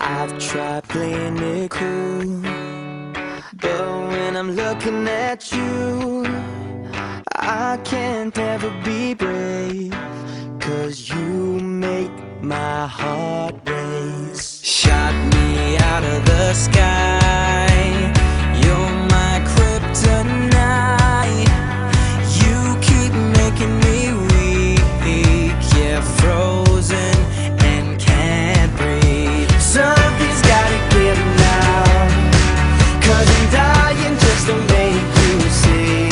I've tried playing it cool, but when I'm looking at you, I can't ever be brave, 'cause you make my heart race. Shot me out of the sky, you're my kryptonite. You keep making me weak, yeah, frozen and can't breathe. Something's gotta give now, 'cause I'm dying just to make you see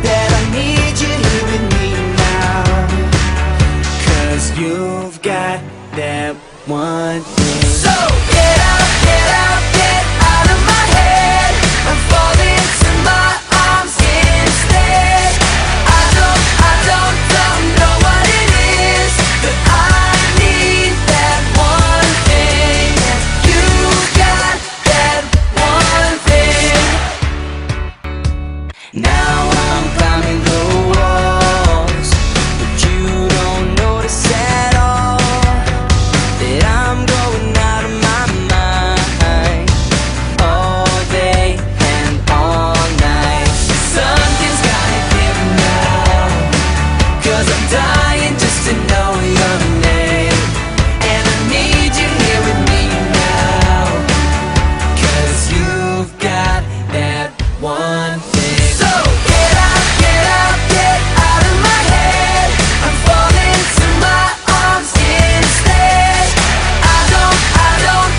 that I need you here with me now. 'Cause you've got that one thing. So get out, get out, get out of my head. I'm falling to my arms instead. I don't know what it is, but I need that one thing. You got that one thing. Now I'm climbing the walls, but you don't notice at all that I'm going out of my mind all day and all night. Something's gotta give now, 'cause I'm dying just to know your name. And I need you here with me now, 'cause you've got that one thing. So get out, get out, get out of my head. I'm falling to my arms instead. I don't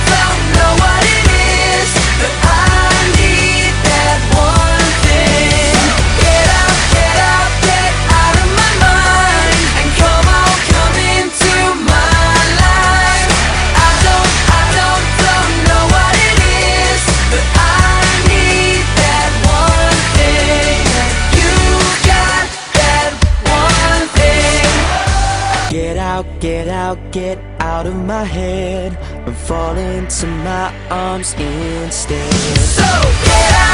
know what it is, but I need that one thing. Get out, get out, get out of my mind, and come on, come into my life. I don't know what it is, but I need that one thing. You got that one thing. Get out, get out, get out of my head. I'm falling to my arms instead. So get out.